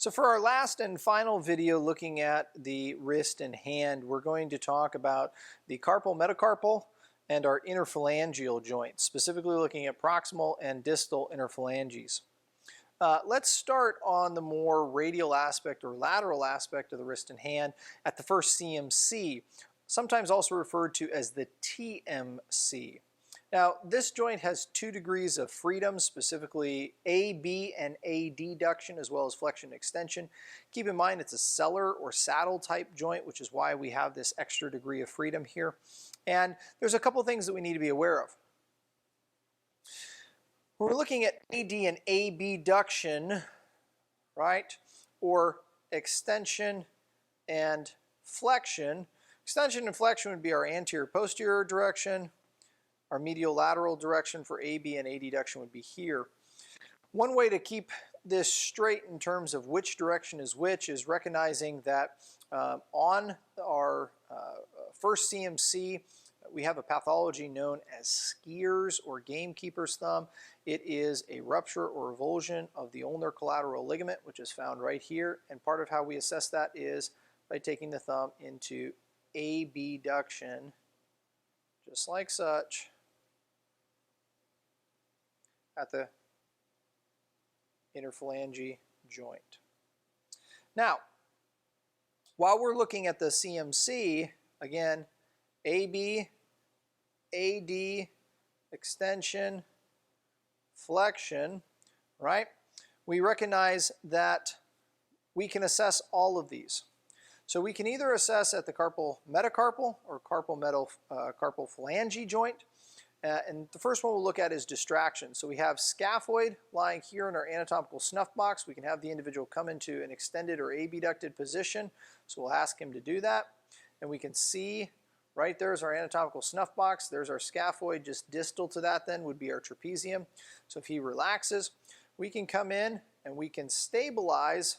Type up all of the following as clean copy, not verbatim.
So for our last and final video looking at the wrist and hand, we're going to talk about the carpal metacarpal and our interphalangeal joints, specifically looking at proximal and distal interphalanges. Let's start on the more radial aspect or lateral aspect of the wrist and hand at the first CMC, sometimes also referred to as the TMC. Now, this joint has 2 degrees of freedom, specifically AB and adduction, as well as flexion and extension. Keep in mind it's a cellar or saddle type joint, which is why we have this extra degree of freedom here. And there's a couple things that we need to be aware of. When we're looking at AD and abduction, right, or extension and flexion, extension and flexion would be our anterior-posterior direction. Our medial-lateral direction for AB and adduction would be here. One way to keep this straight in terms of which direction is which is recognizing that on our first CMC, we have a pathology known as skier's or gamekeeper's thumb. It is a rupture or avulsion of the ulnar collateral ligament, which is found right here. And part of how we assess that is by taking the thumb into abduction, just like such, at the interphalange joint. Now, while we're looking at the CMC, again, AB, AD, extension, flexion, right? We recognize that we can assess all of these. So we can either assess at the carpal metacarpal or carpal phalange joint. And the first one we'll look at is distraction. So we have scaphoid lying here in our anatomical snuff box. We can have the individual come into an extended or abducted position. So we'll ask him to do that. And we can see right there's our anatomical snuff box. There's our scaphoid. Just distal to that then would be our trapezium. So if he relaxes, we can come in and we can stabilize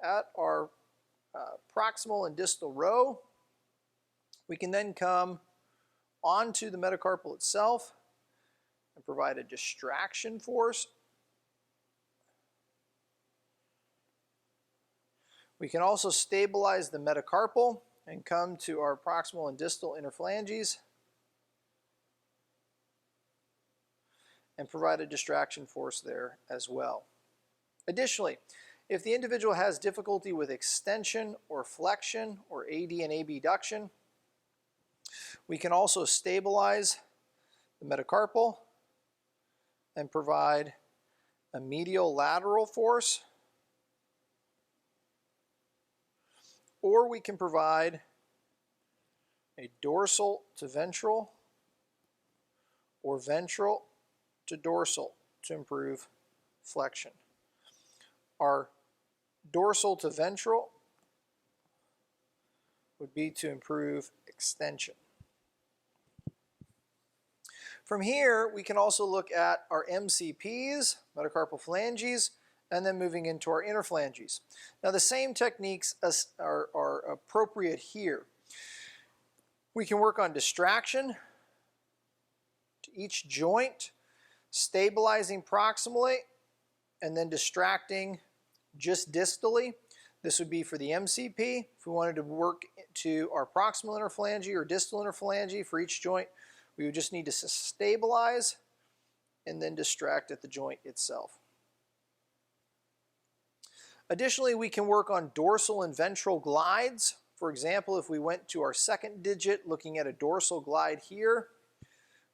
at our proximal and distal row. We can then come onto the metacarpal itself and provide a distraction force. We can also stabilize the metacarpal and come to our proximal and distal interphalanges and provide a distraction force there as well. Additionally, if the individual has difficulty with extension or flexion or AD and abduction, we can also stabilize the metacarpal and provide a medial lateral force, or we can provide a dorsal to ventral or ventral to dorsal to improve flexion. Our dorsal to ventral would be to improve extension. From here, we can also look at our MCPs, metacarpal phalanges, and then moving into our interphalanges. Now the same techniques are appropriate here. We can work on distraction to each joint, stabilizing proximally, and then distracting just distally. This would be for the MCP. If we wanted to work to our proximal interphalange or distal interphalange for each joint, we would just need to stabilize and then distract at the joint itself. Additionally, we can work on dorsal and ventral glides. For example, if we went to our second digit looking at a dorsal glide here,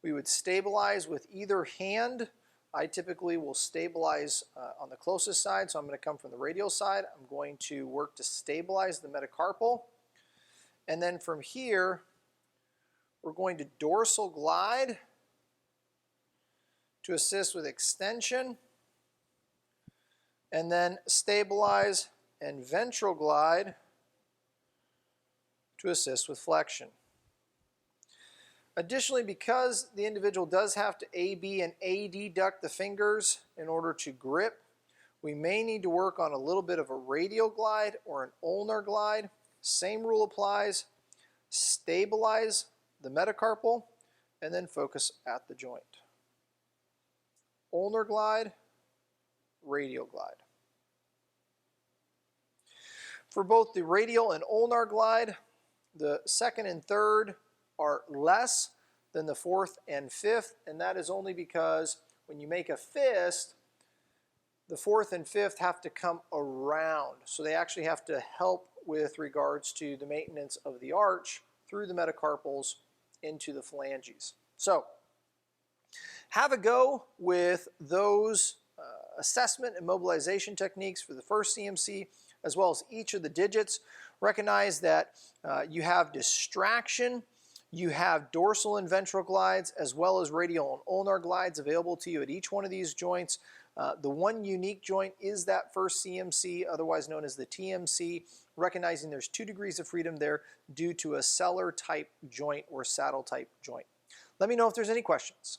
we would stabilize with either hand. I typically will stabilize on the closest side, so I'm going to come from the radial side. I'm going to work to stabilize the metacarpal. And then from here, we're going to dorsal glide to assist with extension, and then stabilize and ventral glide to assist with flexion. Additionally, because the individual does have to AB and adduct the fingers in order to grip, we may need to work on a little bit of a radial glide or an ulnar glide. Same rule applies. Stabilize the metacarpal and then focus at the joint. Ulnar glide, radial glide. For both the radial and ulnar glide, the second and third are less than the fourth and fifth, and that is only because when you make a fist, the fourth and fifth have to come around. So they actually have to help with regards to the maintenance of the arch through the metacarpals into the phalanges. So have a go with those assessment and mobilization techniques for the first CMC, as well as each of the digits. Recognize that you have distraction, you have dorsal and ventral glides, as well as radial and ulnar glides available to you at each one of these joints. The one unique joint is that first CMC, otherwise known as the TMC, recognizing there's 2 degrees of freedom there due to a cellar type joint or saddle type joint. Let me know if there's any questions.